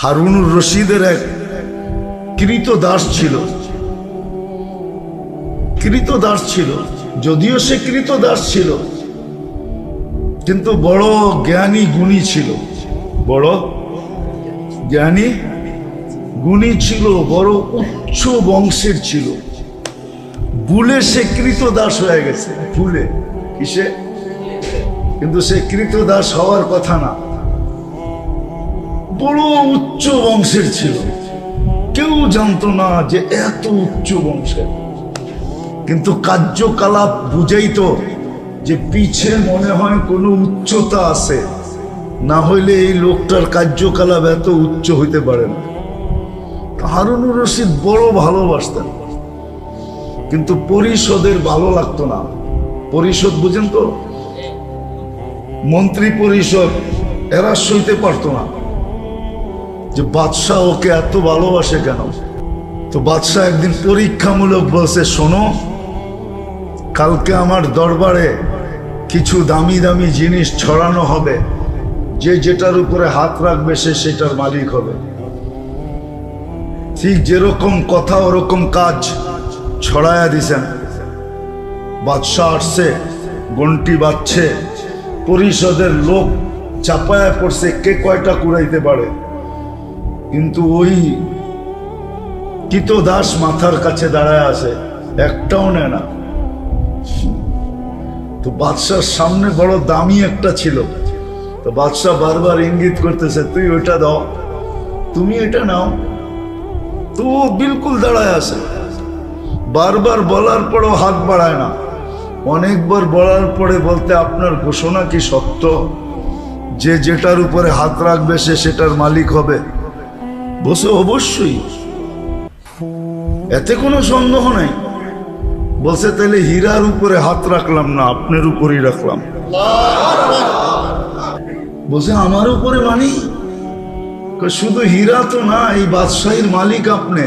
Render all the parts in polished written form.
হারুনুর রশিদের এক কৃতদাস ছিল, যদিও সে কৃতদাস ছিল কিন্তু বড় জ্ঞানী গুণী ছিল, বড় জ্ঞানী গুণী ছিল, বড় উচ্চ বংশের ছিল। ভুলে সে কৃতদাস হয়ে গেছে, ভুলে। কিসে? কিন্তু সে কৃতদাস হওয়ার কথা না, বড় উচ্চ বংশের ছিল। কেউ জানতো না যে এত উচ্চ বংশের, কিন্তু কার্যকলাপ বুঝাইতো যে পিছে মনে হয় কোনো উচ্চতা আছে, না হইলে এই লোকটার কার্যকলাপ এত উচ্চ হইতে পারে না। হারুনুর রশিদ বড় ভালোবাসতেন, কিন্তু পরিষদের ভালো লাগতো না। পরিষদ বুঝেন তো, মন্ত্রী পরিষদ, এরা সইতে পারতো না যে বাদশাহ ওকে এত ভালোবাসে কেন। তো বাদশাহ একদিন পরীক্ষামূলক বলছে, শোনো, কালকে আমার দরবারে কিছু দামি দামি জিনিস ছড়ানো হবে, যে যেটার উপরে হাত রাখবে সে সেটার মালিক হবে। ঠিক যেরকম কথা ওরকম কাজ ছড়ায়া দিছেন। বাদশাহ আসছে, ঘন্টি বাজছে, পরিষদের লোক চাপায়া পড়ছে কে কয়টা কুড়াইতে পারে, কিন্তু ওই কৃতদাস মাথার কাছে দাঁড়ায় আছে, একটাও নেয় না। তো বাদশার সামনে বড় দামি একটা ছিল, তো বাদশাহ বারবার ইঙ্গিত করতেছে, তুই ওইটা দাও, তুমি এটা নাও। তো ও বিলকুল দাঁড়ায় আছে, বারবার বলার পরও হাত বাড়ায় না। অনেকবার বলার পরে বলতে, আপনার ঘোষণা কি সত্য যে যেটার উপরে হাত রাখবে সে সেটার মালিক হবে? বসে অবশ্যই, এতে কোনো সন্দেহ নাই। বলছে, তাহলে হীরার উপরে হাত রাখলাম না, আপনার উপরেই রাখলাম। বলছে, আমার উপরে মানি? শুধু হীরা তো না, এই বাদশাহীর মালিক আপনি।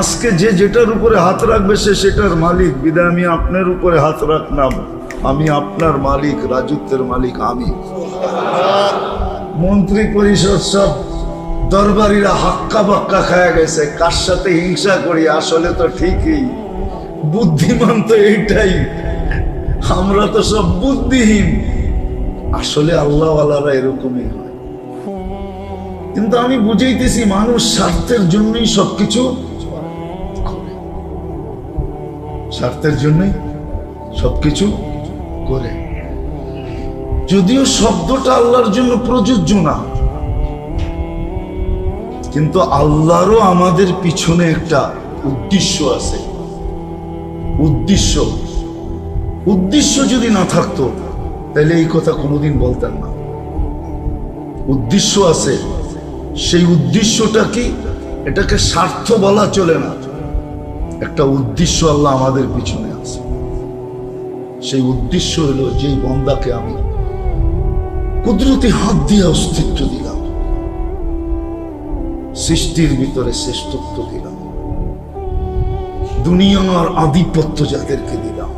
আজকে যে যেটার উপরে হাত রাখবে সে সেটার মালিক, বিদায় আমি আপনার উপরে হাত রাখলাম। আমি আপনার মালিক, রাজত্বের মালিক আমি। মন্ত্রী পরিষদ সব দরবারিরা হাক্কা বাক্কা খায়া গেছে, কার সাথে হিংসা করি, আসলে তো ঠিকই বুদ্ধিমান তো এইটাই, আমরা তো সব বুদ্ধিহীন। আসলে আল্লাহওয়ালারা এরকমই হয়। কিন্তু আমি বুঝাইতেছি, মানুষ স্বার্থের জন্যই সবকিছু করে, স্বার্থের জন্যই সবকিছু করে। যদিও শব্দটা আল্লাহর জন্য প্রযোজ্য না, কিন্তু আল্লাহরও আমাদের পিছনে একটা উদ্দেশ্য আছে। উদ্দেশ্য যদি না থাকতো তাহলে এই কথা কোনোদিন বলতেন না। উদ্দেশ্য আছে, সেই উদ্দেশ্যটা কি? এটাকে স্বার্থ বলা চলে না, একটা উদ্দেশ্য আল্লাহ আমাদের পিছনে আছে। সেই উদ্দেশ্য হলো, যেই বন্দাকে আমি কুদরতি হাত দিয়ে অস্তিত্ব দিলাম, সৃষ্টির ভিতরে শ্রেষ্ঠত্ব দিলাম, দুনিয়ার আধিপত্য যাদেরকে দিলাম,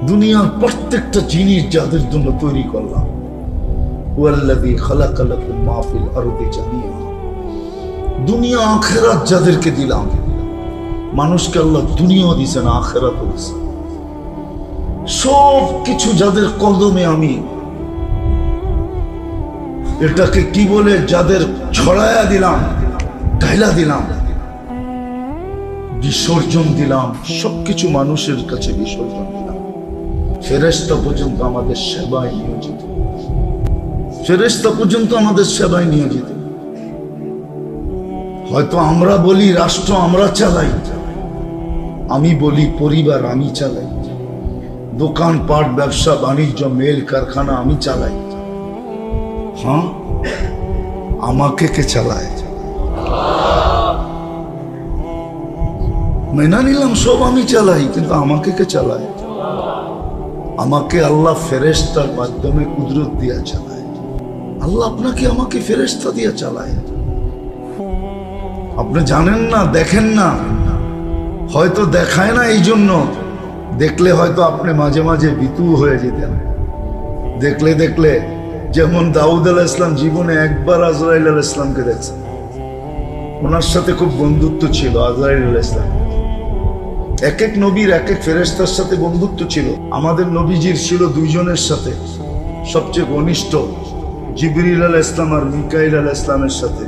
দুনিয়ার প্রত্যেকটা জিনিস যাদের জন্য তৈরি করলাম, ওয়াল্লাযী খালাকা লাকুম মা ফিল আরদি জামিআ, দুনিয়া আখিরাত যাদেরকে দিলাম। মানুষকে আল্লাহ দুনিয়াও দিয়েছেন, আখিরাতও দিয়েছেন। সব কিছু যাদের কদমে আমি, এটাকে কি বলে, যাদের ছড়ায়া দিলাম, ঢাইলা দিলাম, বিসর্জন দিলাম, সবকিছু মানুষের কাছে বিসর্জন দিলাম। ফেরেশতা পর্যন্ত আমাদের সেবায় নিয়োজিত, ফেরেশতা পর্যন্ত আমাদের সেবায় নিয়োজিত। হয়তো আমরা বলি রাষ্ট্র আমরা চালাই, আমি বলি পরিবার আমি চালাই, দোকানপাট, ব্যবসা বাণিজ্য, মেল কারখানা আমি চালাই। হ্যাঁ, আমাকে কে চালায়? মেনা নিলাম সব আমি চালাই, কিন্তু আমাকে কে চালায়? আমাকে আল্লাহ ফেরেশতার মাধ্যমে কুদরত দিয়া চালায়। আল্লাহ আপনাকে আমাকে ফেরেশতা দিয়া চালায়। আপনি জানেন না, দেখেন না, হয়তো দেখায় না, এই জন্য দেখলে হয়তো আপনি মাঝে মাঝে ভীতু হয়ে যেতেন। দেখলে দেখলে যেমন দাউদ আলাইহিস সালাম জীবনে একবার আজরাইল আলাইহিস সালামকে দেখছেন, ওনার সাথে খুব বন্ধুত্ব ছিল আজরাইল আলাইহিস সালাম। এক এক নবীর এক এক ফেরেশতার সাথে বন্ধুত্ব ছিল। আমাদের নবীজির ছিল দুইজনের সাথে, সবচেয়ে ঘনিষ্ঠ জিবরিল আলাইহিস সালাম আর মিকাইল আলাইহিস সালামের সাথে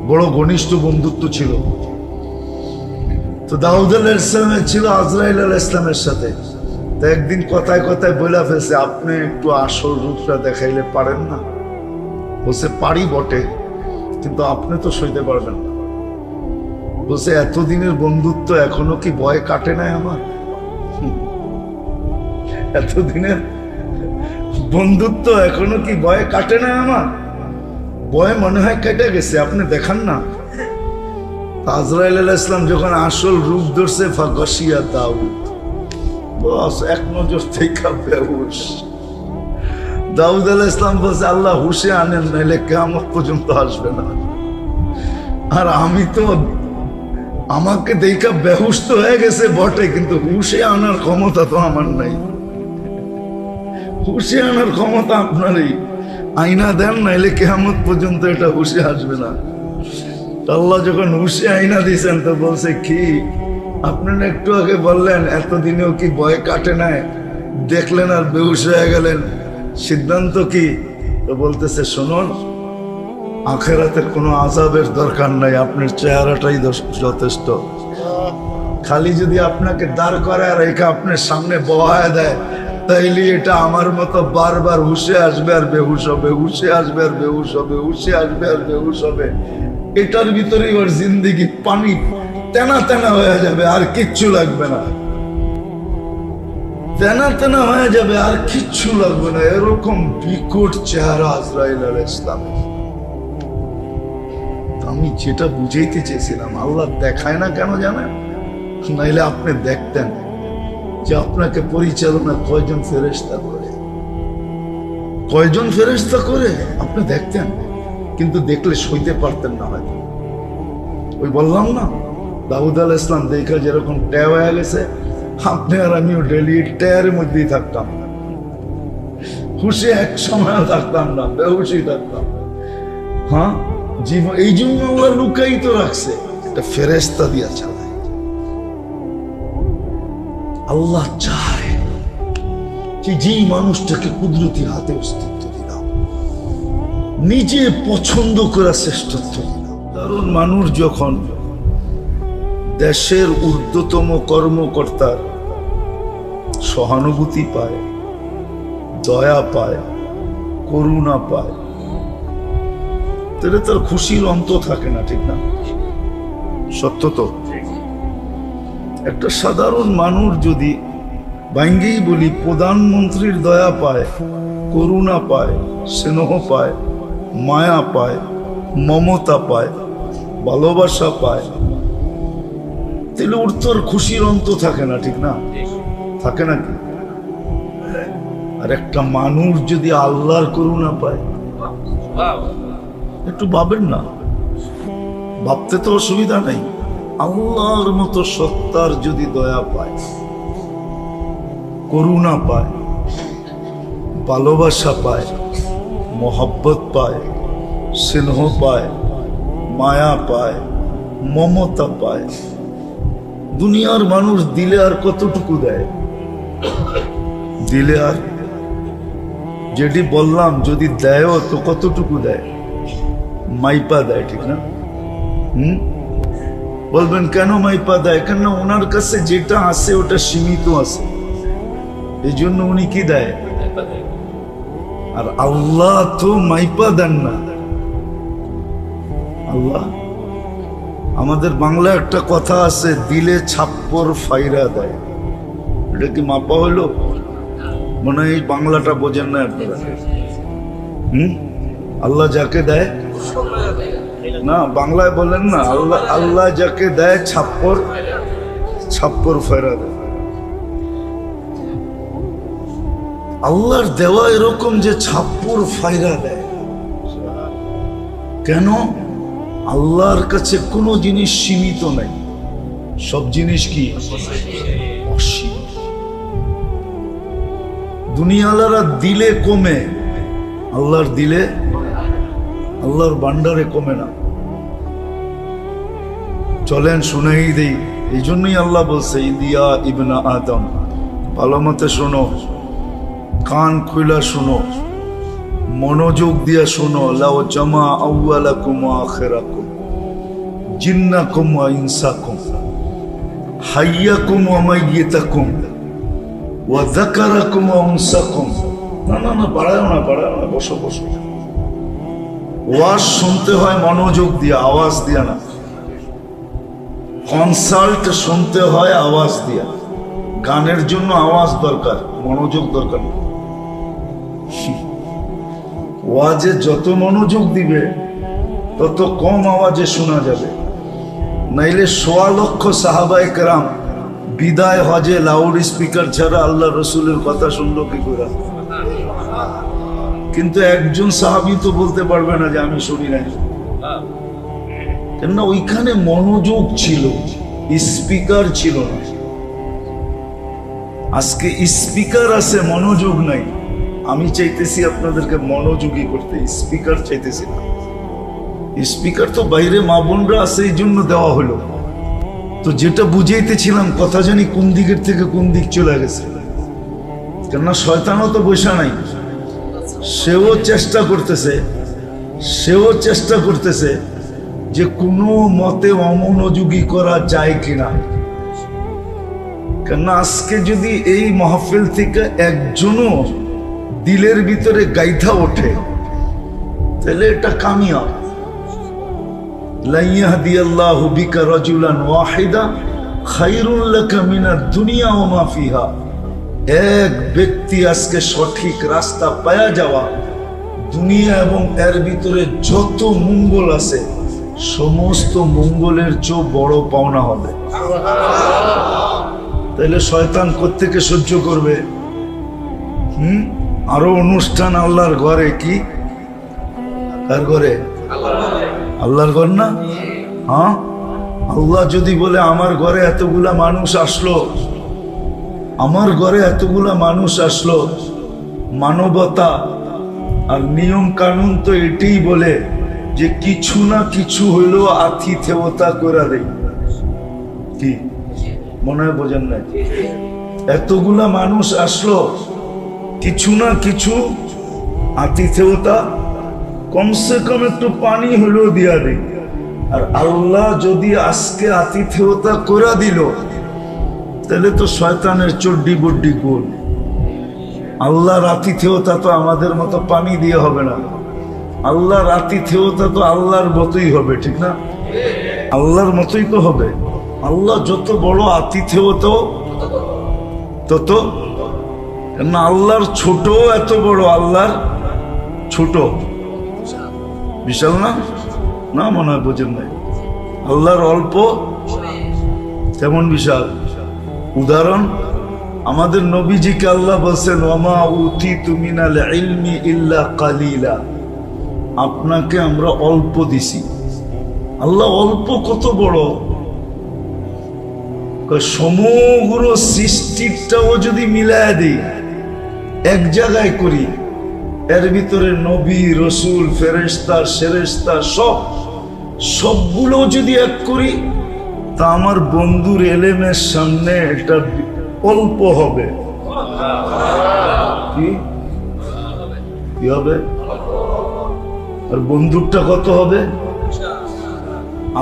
বড় ঘনিষ্ঠ বন্ধুত্ব ছিল। তো দাউদ আলাইহিস সালামের ছিল আজরাইল আলাইহিস সালামের সাথে। তো একদিন কথায় কথায় বলে ফেলছে, আপনি একটু আসল রূপটা দেখাইলে পারেন না? বলছে পারি বটে, কিন্তু আপনি তো সইতে পারবেন না। বলছে এতদিনের বন্ধুত্ব এখনো কি ভয় কাটে নাই আমার? এতদিনের বন্ধুত্ব এখনো কি ভয় কাটে নাই আমার? ভয় মনে হয় কেটে গেছে, আপনি দেখান না। আজরাইল আলাইহিস সালাম যখন আসল রূপ ধরছে, ফাগাশিয়া দাউদ, বস এক নজর থেকে বেহুশ। দাউদ আলাইহিস সালাম বলছে, আল্লাহ হুশে আনেন, নাইলে কিয়ামত পর্যন্ত আসবে না। আর আমি তো, আমাকে দেখা বেহুশ তো হয়ে গেছে বটে, কিন্তু হুশে আনার ক্ষমতা তো আমার নাই। হুশে আনার ক্ষমতা আপনারই। আইনা দেন, নাইলে কিয়ামত পর্যন্ত এটা হুশে আসবে না। আল্লাহ যখন হুশে আইনা দিয়েছেন, তো বলছে কি, আপনারা একটু আগে বললেন এতদিনেও কি ভয় কাটে নাই, দেখলেন আর বেহুশ হয়ে গেলেন, সিদ্ধান্ত কি? তো বলতেছে, শুনুন, আখেরাতের কোনো আযাবের দরকার নাই, আপনার চেহারাটাই যথেষ্ট। খালি যদি আপনাকে দাঁড় করায় রেখে আপনার সামনে বহায় দেয়, তাইলে এটা আমার মতো বারবার হুশে আসবে আর বেহুশ হবে, হুশে আসবে আর বেহুশ হবে, হুশে আসবে আর বেহুশ হবে। এটার ভিতরেই ওর জিন্দেগি পানি তেনা তেনা হয়ে যাবে, আর কিচ্ছু লাগবে না। তেনা তেনা হয়ে যাবে, আর কিচ্ছু লাগবে না। এরকম বিকট চেহারা আজরাইল আলাইহিস সালামের। আমি যেটা বুঝাইতে চেয়েছিলাম, আল্লাহ দেখায় না কেন জানেন? নাইলে আপনি দেখতেন যে আপনাকে পরিচালনা কয়জন ফেরেশতা করে, কয়জন ফেরেশতা করে আপনি দেখতেন, কিন্তু দেখলে সইতে পারতেন না হয়তো। ওই বললাম না, দাউদ আলাইহিস সালাম দেখা যেরকম ট্যাব হয়ে গেছে, আপনি আর আমিও ডেলি ট্যারের মধ্যেই থাকতাম, হুশে এক সময় থাকতাম না, বেহুশই থাকতাম। হ্যাঁ, জীবন এই জন্য আল্লাহ লুকায়িত রাখছে, এটা ফেরেশতা দিয়া চালায়। আল্লাহ চায় যে যেই মানুষটাকে কুদরতি হাতে অস্তিত্ব দিলাম, নিজে পছন্দ করা শ্রেষ্ঠত্ব দিলাম। কারণ মানুষ যখন দেশের ঊর্ধ্বতম কর্মকর্তার সহানুভূতি পায়, দয়া পায়, করুণা পায়, তাহলে তার খুশির অন্ত থাকে না, ঠিক না? সত্য তো। একটা সাধারণ মানুষ যদি, ভাঙ্গেই বলি, প্রধানমন্ত্রীর দয়া পায়, করুণা পায়, স্নেহ পায়, মায়া পায়, মমতা পায়, ভালোবাসা পায়, তাহলে ওর তো আর খুশির অন্ত থাকে না, ঠিক না? থাকে নাকি? আর একটা মানুষ যদি আল্লাহর করুণা পায়, একটু ভাবেন না, ভাবতে তো অসুবিধা নেই। আল্লাহর মতো সত্তার যদি দয়া পায়, করুণা পায়, ভালোবাসা পায়, মোহাব্বত পায়, স্নেহ পায়, মায়া পায়, মমতা পায়, দুনিয়ার মানুষ দিলে আর কতটুকু দেয়? দিলে আর, যেটি বললাম, যদি দেয়ও তো কতটুকু দেয়? মাইপা দেয়, ঠিক না? বলবেন কেন মাইপা দেয়? কেন ওনার কাছে যেটা আছে ওটা সীমিত আছে, এই জন্য উনি কি দেয়। আর আল্লাহ তো মাইপা দেন না। আল্লাহ, আমাদের বাংলায় একটা কথা আছে, দিলে ছাপ্পর ফাইরা দেয়। এটা কি মাপা হইল? মনে হয় এই বাংলাটা বোঝেন না আপনারা। আল্লাহ যাকে দেয় না, বাংলায় বলেন না, আল্লাহ আল্লাহ যাকে দেয় ছাপ্পর ছাপ্পর ফাইরা দেয়। আল্লাহর দেওয়া এরকম যে ছাপ্পর ফাইরা দেয়। কেন? আল্লাহর কাছে কোনো জিনিস সীমিত নাই, সব জিনিস কি অসীম। দুনিয়ালারা দিলে কমে, আল্লাহর দিলে আল্লাহর ভান্ডারে কমে না। চলেন শুনেই দেই। এই জন্যই আল্লাহ বলছে ইদিয়া ইবনা আদম, ভালো মতে শোনো, কান খুলা শোনো, মনোযোগ দিয়া শোনো। লাও জামা আউয়ালাকুম ওয়া আখিরাকুম, জিন্নাকুম ওয়া ইনসাকুম, হাইয়াকুম ওয়া মাইয়িতাকুম, ওয়া যাকারাকুম ওয়া উনসাকুম। না না না, বাড়াও না, বসো বসো। ওয়াজ শুনতে হয় মনোযোগ দিয়া, আওয়াজ দিয়া না। কনসাল্ট শুনতে হয় আওয়াজ দিয়া। গানের জন্য আওয়াজ দরকার, মনোযোগ দরকার না। ওয়াজে যত মনোযোগ দিবে তত কম আওয়াজে শোনা যাবে। নাইলে ১.৫ লক্ষ সাহাবায়ে কেরাম বিদায় হজে লাউড স্পিকার ছাড়া আল্লাহ রসুলের কথা শুনলো কি করে? কিন্তু একজন সাহাবী তো বলতে পারবে না যে আমি শুনি নাই, কেননা ওইখানে মনোযোগ ছিল, স্পিকার ছিল না। আজকে স্পিকার আছে, মনোযোগ নাই। আমি চাইতেছি আপনাদেরকে মনোযোগী করতে, স্পিকার চাইতেছি না। স্পিকার তো বাইরে মা বোনরা আছে, এই জন্য দেওয়া হলো। তো যেটা বুঝাইতেছিলাম, কথা জানি কোন দিকের থেকে কোন দিক চলে গেছে। কেননা শয়তানও তো বসা নাই, সেও চেষ্টা করতেছে যে কোনো মতে অমনোযোগী করা যায় কিনা। কেননা আজকে যদি এই মাহফিল থেকে একজনও দিলের ভিতরে গাইথা ওঠে, তাহলে এটা কামিয়াব। লা ইয়াহদিয়াল্লাহু বিকা রাজুলান ওয়াহিদা খায়রুল লাকা মিনাদ দুনিয়া ওয়া মা ফিহা। এক ব্যক্তি আজকে সঠিক রাস্তা পায়া যাওয়া, দুনিয়া এবং এর ভিতরে যত মঙ্গল আছে সমস্ত মঙ্গলের চেয়ে বড় পাওনা হবে। তাহলে শয়তান কোত্থেকে সহ্য করবে? আরো অনুষ্ঠান আল্লাহর ঘরে, কি কার ঘরে? আল্লাহর ঘর না? হ্যাঁ, আল্লাহ যদি বলে আমার ঘরে এতগুলা মানুষ আসলো, আমার ঘরে এতগুলা মানুষ আসলো, মানবতা আর নিয়ম কানুন তো এটাই বলে যে কিছু না কিছু হইলেও আতিথেয়তা করে দেয়। কি মনে হয় বোঝেন না? এতগুলা মানুষ আসলো, কিছু না কিছু আতিথেয়তা, কমসে কম একটু পানি হলেও দিয়া দেয়। আর আল্লাহ যদি আজকে আতিথেয়তা করে দিল, তাহলে তো শয়তানের চড্ডি বড্ডি গোল। আল্লাহর আতিথেয়তা তো আমাদের মতো পানি দিয়ে হবে না। আল্লাহর আতিথেয়তা তো আল্লাহর মতোই হবে, ঠিক না? আল্লাহর মতোই তো হবে। আল্লাহ যত বড় আতিথেয়তা তত, না আল্লাহর ছোট এত বড়, আল্লাহর ছোট বিশাল না? না মনে হয় বোঝেন নাই। আল্লাহর অল্প তেমন বিশাল। উদাহরণ, আমাদের নবীজিকে আল্লাহ বলছেন ওয়ামা উতিতু মিনাল ইলমি ইল্লা কালিলা, আপনাকে আমরা অল্প দিছি। আল্লাহ অল্প কত বড়! সমগ্র সৃষ্টিটাও যদি মিলায় দিই, এক জায়গায় করি, এর ভিতরে নবী, রসুল, ফেরেশতা, সেরেশতা সবগুলো যদি এক করি, তা আমার বন্ধুর এলেমের সামনে এটা অল্প হবে। কি হবে? আর বন্ধুরটা কত হবে?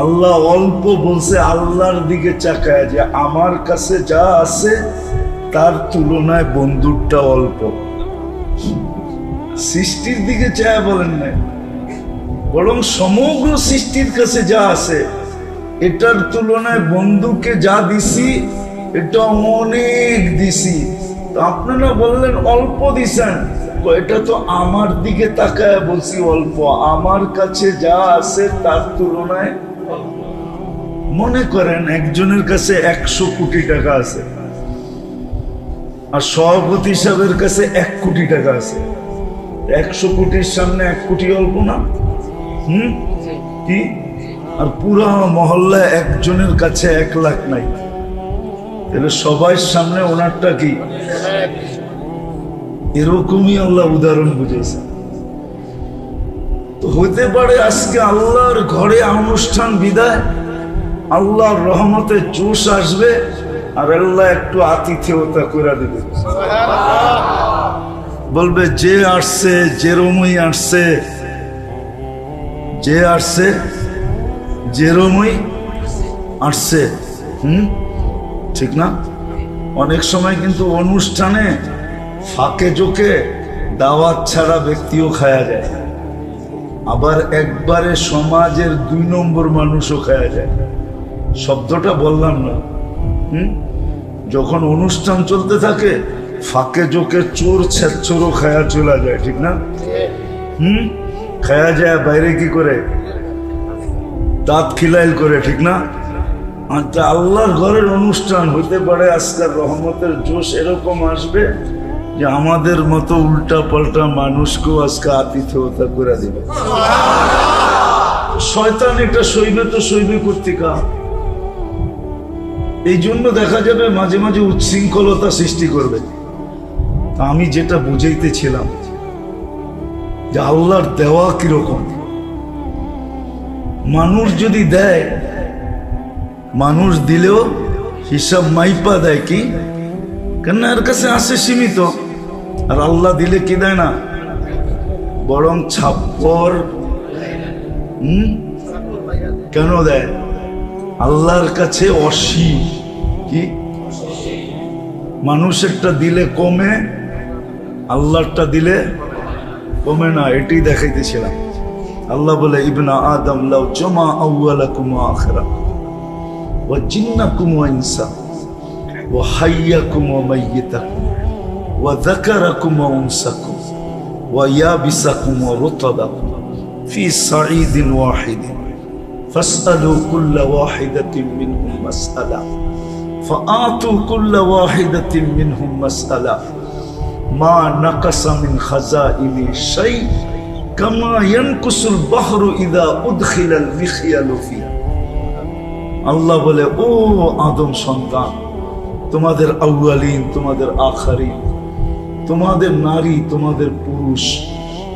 আল্লাহ অল্প বলছে, আল্লাহর দিকে চাকায় যে আমার কাছে যা আছে তার তুলনায় বন্ধুরটা অল্প। সৃষ্টির দিকে চায় বলেন না, বরং সমগ্র সৃষ্টির কাছে যা আছে এটার তুলনায় বন্ধুকে যা দিছি এটা অনেক দিছি। তো আপনারা বললেন অল্প দিছেন, এটা তো আমার দিকে তাকায় বলছি অল্প, আমার কাছে যা আছে তার তুলনায়। মনে করেন একজনের কাছে 100 কোটি টাকা আছে, আর সভাপতি সাহেবের কাছে 1 কোটি টাকা আছে। 100 কোটির সামনে 1 কোটি অল্প না? কি? আর পুরা মহল্লায় একজনের কাছে 1 লাখ নাই, তাহলে সবার সামনে ওনারটা কি? এরকমই আল্লাহ উদাহরণ বুঝেছে। তো হতে পারে আজকে আল্লাহর ঘরে অনুষ্ঠান বিদায়, আল্লাহর রহমতে জোশ আসবে, আর আল্লাহ একটু আতিথেয়তা করে দিবে। বলবে যে আসছে, যেরমই আসছে, যে আসছে যেরমই আসছে। ঠিক না? অনেক সময় কিন্তু অনুষ্ঠানে ফাঁকে জোকে দাওয়াত ছাড়া ব্যক্তিও খায়া যায়, আবার একবারে সমাজের 2 নম্বর মানুষও খায়া যায়। শব্দটা বললাম না। যখন অনুষ্ঠান চলতে থাকে ফাঁকে জোকে চোর ছেচ্চোরও খায়া চলা যায়। ঠিক না? খায়া যায় বাইরে কি করে? দাঁত খিলাইল করে। ঠিক না? আচ্ছা, আল্লাহর ঘরের অনুষ্ঠান হইতে পারে আজকের রহমতের জোশ এরকম আসবে যে আমাদের মতো উল্টা পাল্টা মানুষকেও আজকে আতিথেয়তা করে দিবে। শয়তান এটা সইবে তো সইবে কর্তিকা। এই জন্য দেখা যাবে মাঝে মাঝে উচ্ছৃঙ্খলতা সৃষ্টি করবে। আমি যেটা বুঝাইতেছিলাম যে আল্লাহর দেওয়া কিরকম। মানুষ যদি দেয়, মানুষ দিলেও হিসাব মাইপা দেয় কি, কেন এর কাছে আসে সীমিত। আর আল্লাহ দিলে কি দেয় না, বরং ছাপ্পর। কেন দেয়? আল্লাহর কাছে অসীম। কি? মানুষেরটা দিলে কমে, আল্লাহরটা দিলে কমে না। এটাই দেখাইতেছিলাম। আল্লাহ বলে ইবনা আদম লাউ জামা আউয়ালাকুম ওয়া আখিরাকুম ওয়া জিন্নাকুম ওয়া ইনসাকুম ওয়া হাইয়াকুম ওয়া মাইয়িতাকুম ওয়া যাকারাকুম ওয়া উনসাকুম ওয়া ইয়াবিসাকুম ওয়া রুতাবাকুম ফি সাঈদিন ওয়াহিদিন ফাসআলু কুল্লা ওয়াহিদাতিন মিনহুম মাসআলা ফাআতু কুল্লা ওয়াহিদাতিন মিনহুম মাসআলা মা নাকাসা মিন খাযাইনি শাই কামা ইয়ানকুসুল বাহরু ইযা উদখিলাল মিখয়ালু ফি। আল্লাহ বলে, ও আদম সন্তান, তোমাদের আউয়ালিন, তোমাদের আখারিন, তোমাদের নারী, তোমাদের পুরুষ,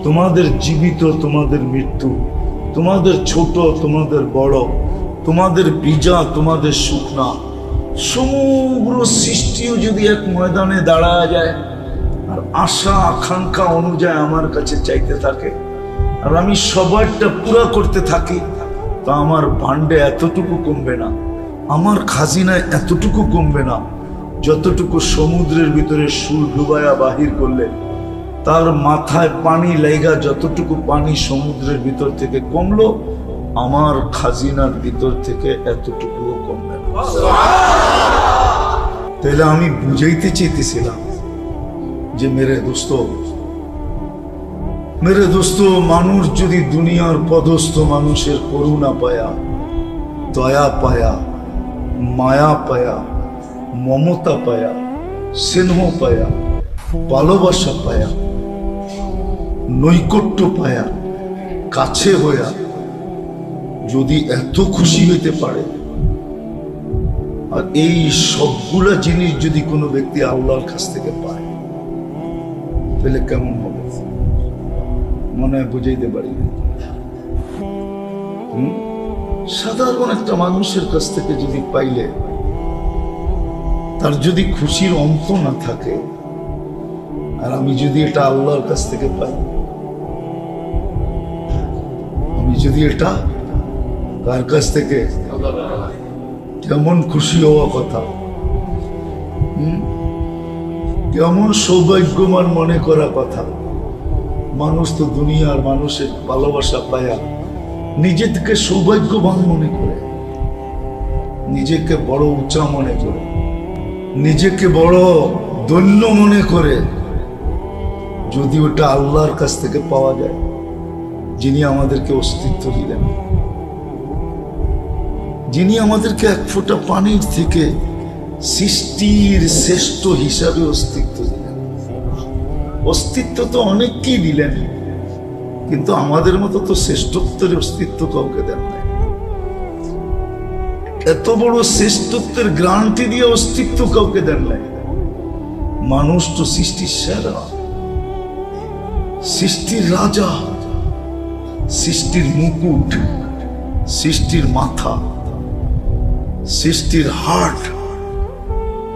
তোমাদের জীবিত, তোমাদের মৃত্যু, তোমাদের ছোট, তোমাদের বড়, তোমাদের বীজা, তোমাদের শুকনা, সমগ্র সৃষ্টিও যদি এক ময়দানে দাঁড়ায় যায় আর আশা আকাঙ্ক্ষা অনুযায়ী আমার কাছে চাইতে থাকে, আর আমি সবারটা পুরা করতে থাকি, তা আমার ভান্ডে এতটুকু কমবে না, আমার খাজিনায় এতটুকু কমবে না যতটুকু সমুদ্রের ভিতরে সুর ডুবায়া বাহির করলে তার মাথায় পানি লাইগা যতটুকু পানি সমুদ্রের ভিতর থেকে কমলো, আমার খাজিনার ভিতর থেকে এতটুকুও কমবে না। তাহলে আমি বুঝাইতে চাইতেছিলাম যে মেরে দোস্ত, মানুষ যদি দুনিয়ার পদস্থ মানুষের করুণা পায়া, দয়া পায়া, মায়া পায়া, মমতা পায়া, স্নেহ পায়া, ভালোবাসা পায়া, নৈকট্য পায়া, কাছে হইয়া যদি এত খুশি হইতে পারে, আর এই সবগুলা জিনিস যদি কোনো ব্যক্তি আল্লাহর কাছ থেকে পায়, তাহলে কেমন হবে? মনে হয় বুঝাইতে পারি। সাধারণ একটা মানুষের কাছ থেকে যদি পাইলে তার যদি খুশির অন্ত না থাকে, আর আমি যদি এটা আল্লাহর কাছ থেকে পাই, আমি যদি এটা কার কাছ থেকে, কেমন খুশি হওয়া কথা, কেমন সৌভাগ্যবান মনে করা কথা। মানুষ তো দুনিয়ার মানুষের ভালোবাসা পায়া নিজেকে সৌভাগ্যবান মনে করে, নিজেকে বড় উঁচা মনে করে, নিজেকে বড় ধন্য মনে করে। যদি ওটা আল্লাহর কাছ থেকে পাওয়া যায়, যিনি আমাদেরকে অস্তিত্ব দিলেন, যিনি আমাদেরকে এক ফোঁটা পানির থেকে সৃষ্টির শ্রেষ্ঠ হিসাবে অস্তিত্ব দিলেন। অস্তিত্ব তো অনেককেই দিলেন, কিন্তু আমাদের মতো তো শ্রেষ্ঠত্বের অস্তিত্ব কাউকে দেন নাই। এত বড় শ্রেষ্ঠত্বের গ্যারান্টি দিয়ে অস্তিত্ব কাউকে দেন নাই। মানুষ তো সৃষ্টির সেরা, সৃষ্টির রাজা, সৃষ্টির মুকুট, সৃষ্টির মাথা, সৃষ্টির হার্ট।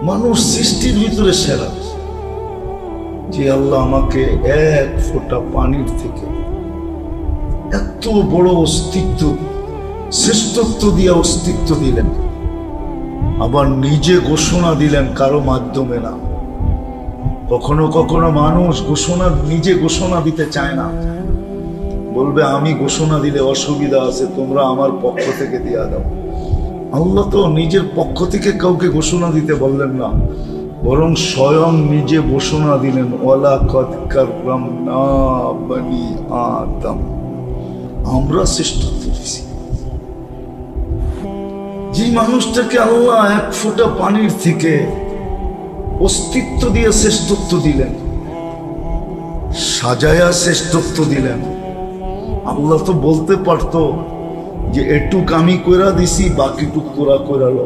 মানুষ সৃষ্টির ভিতরে সেরা। যে আল্লাহ আমাকে এক ফোঁটা পানির থেকে এত বড় অস্তিত্ব, শ্রেষ্ঠত্ব দিয়ে অস্তিত্ব দিলেন, আবার নিজে ঘোষণা দিলেন, কারো মাধ্যমে না। কখনো কখনো মানুষ নিজে ঘোষণা দিতে চায় না, বলবে আমি ঘোষণা দিলে অসুবিধা আছে, তোমরা আমার পক্ষ থেকে দিয়া দাও। আল্লাহ তো নিজের পক্ষ থেকে কাউকে ঘোষণা দিতে বললেন না, বরং স্বয়ং নিজে ঘোষণা দিলেন, ওয়ালাকাদ কাররামনা বনি আদম, আমরা শ্রেষ্ঠত্ব দিছি। যে মানুষটাকে আল্লাহ এক ফোঁটা পানির থেকে অস্তিত্ব দিয়ে শ্রেষ্ঠত্ব দিলেন, সাজায়া শ্রেষ্ঠত্ব দিলেন। আল্লাহ তো বলতে পারতো যে এটুক আমি কইরা দিছি, বাকিটুক তোরা কইরালো।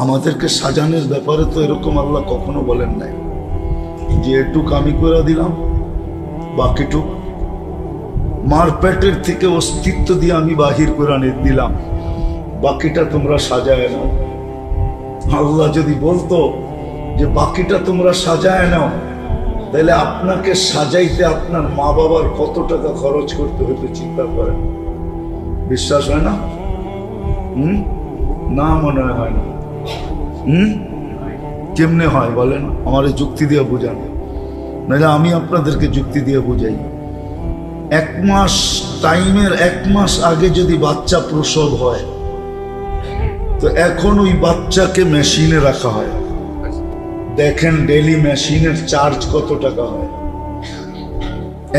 আমাদেরকে সাজানোর ব্যাপারে তো এরকম আল্লাহ কখনো বলেন নাই যে এটুক আমি কইরা দিলাম, বাকিটুক মার পেটের থেকে অস্তিত্ব দিয়ে আমি বাহির করে দিলাম, বাকিটা তোমরা সাজায় নাও। আল্লাহ যদি বলতো যে বাকিটা তোমরা সাজায় নাও, তাহলে আপনাকে সাজাইতে আপনার মা বাবার কত টাকা খরচ করতে হতো চিন্তা করেন। বিশ্বাস হয় না? না, মনে হয় না। কেমনে হয় বলেন? আমার যুক্তি দিয়ে বোঝান, নাহলে আমি আপনাদেরকে যুক্তি দিয়ে বুঝাই। 1 মাস টাইমের 1 মাস আগে যদি বাচ্চা প্রসব হয়, তো এখন ওই বাচ্চাকে মেশিনে রাখা হয়। দেখেন ডেলি মেশিনের চার্জ কত টাকা হয়,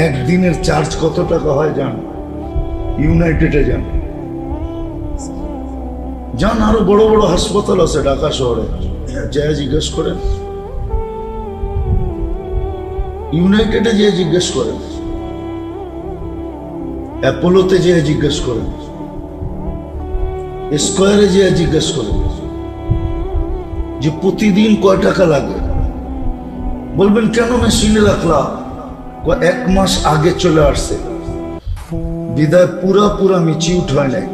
একদিনের চার্জ কত টাকা হয় জান? ইউনাইটেডে যান, আরো বড় বড় হাসপাতাল আছে ঢাকা শহরে, যা জিজ্ঞেস করেন, ইউনাইটেডে যে জিজ্ঞেস করেন, অ্যাপোলোতে যে জিজ্ঞেস করেন, স্কয়ারে যে জিজ্ঞেস করেন যে প্রতিদিন কয় টাকা লাগে। বলবেন কেন মেশিনে রাখলা? 1 মাস আগে চলে আসছে, বিদায় পুরা মিচিউট হয় নাই।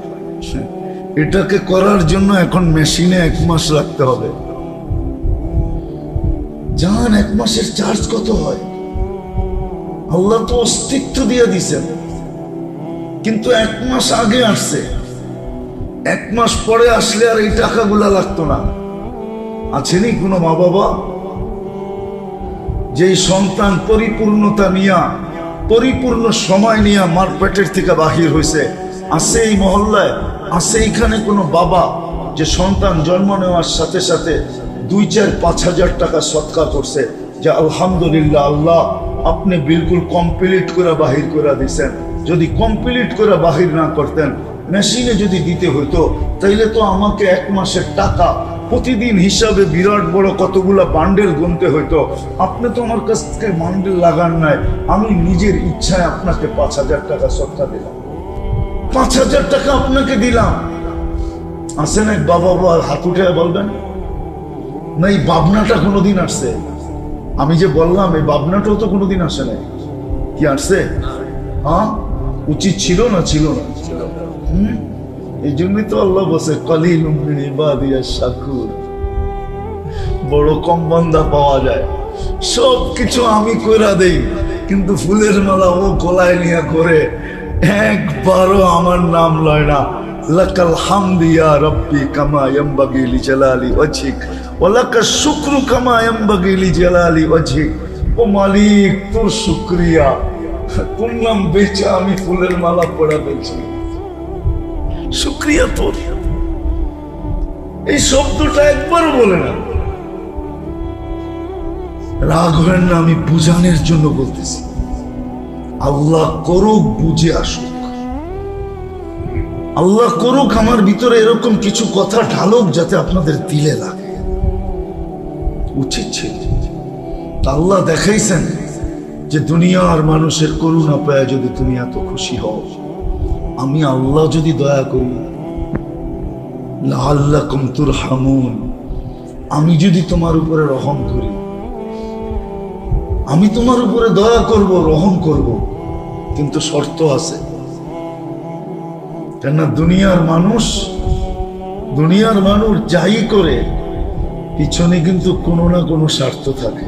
এটাকে করার জন্য এখন মেশিনে 1 মাস রাখতে হবে। জান 1 মাসের চার্জ কত হয়? আল্লাহ তো অস্তিত্ব দিয়ে দিছেন, কিন্তু 1 মাস আগে আসছে। 1 মাস পরে আসলে আর এই টাকাগুলা লাগতো না। আছেনি কোনো মা বাবা যেই সন্তান পরিপূর্ণতা নিয়া, পরিপূর্ণ সময় নিয়া মার পেটের থেকে বাহির হয়েছে? আছে এই মহল্লায়? আছে এইখানে কোনো বাবা যে সন্তান জন্ম নেওয়ার সাথে সাথে 2-4-5 হাজার টাকা সৎকা করছে, যে আলহামদুলিল্লাহ আল্লাহ আপনি বিলকুল কমপ্লিট করে বাহির করে দিয়েছেন? যদি কমপ্লিট করে বাহির না করতেন, মেশিনে যদি দিতে হইতো, তাইলে তো আমাকে 1 মাসের টাকা প্রতিদিন হিসাবে বিরাট বড় কতগুলা বান্ডেল গুনতে হইতো। আপনি তো আমার কাছ থেকে বান্ডেল লাগান নাই, আমি নিজের ইচ্ছায় আপনাকে 5,000 টাকা সৎকা দিলাম, 5,000 টাকা আপনাকে দিলাম। আসেন এক বাবা হাত উঠে বলবেন না এই ভাবনাটা কোনোদিন আসছে? আমি যে বললাম এই ভাবনাটাও তো কোনোদিন আসে নাই। কি আসছে? হ্যাঁ, উচিত ছিল না? ছিল না। এই জন্যই তো আল্লাহ বসে কালিলুম মিন ইবাদিয়াশ শাকুর, বড় কম বান্দা পাওয়া যায়। সব কিছু আমি কইরা দেই, কিন্তু ফুলের মালা ও গলায় নিয়ে করে, একবারও আমার নাম লয় না। লাকাল হামদু ইয়া রাব্বি কামা ইয়ানবাগি লিজালালি ওয়াজহিক ওয়া লাকাশ শুকরু কামা ইয়ানবাগি লিজালালি ওয়াজহিক। ও মালিক, তোর শুকরিয়া, তোর নাম বেচে আমি ফুলের মালা পড়া পেয়েছি, শুকরিয়া তোর। এই শব্দটা একবারও বলে না। রাগ হবেন না, আমি বুঝানোর জন্য বলতেছি। আল্লাহ করুক বুঝে আসুক, আল্লাহ করুক আমার ভিতরে এরকম কিছু কথা ঢালুক যাতে আপনাদের দিলে লাগে। উচিত ছিল। আল্লাহ দেখাইছেন যে দুনিয়ার মানুষের করুণা পায় যদি তুমি এত খুশি হও, আমি আল্লাহ যদি দয়া করি, লাআল্লাকুম তুরহামুন, আমি যদি তোমার উপরে রহম করি, আমি তোমার উপরে দয়া করব, রহম করব, কিন্তু শর্ত আছে। কেননা দুনিয়ার মানুষ যাই করে পিছনে কিন্তু কোনো না কোনো স্বার্থ থাকে।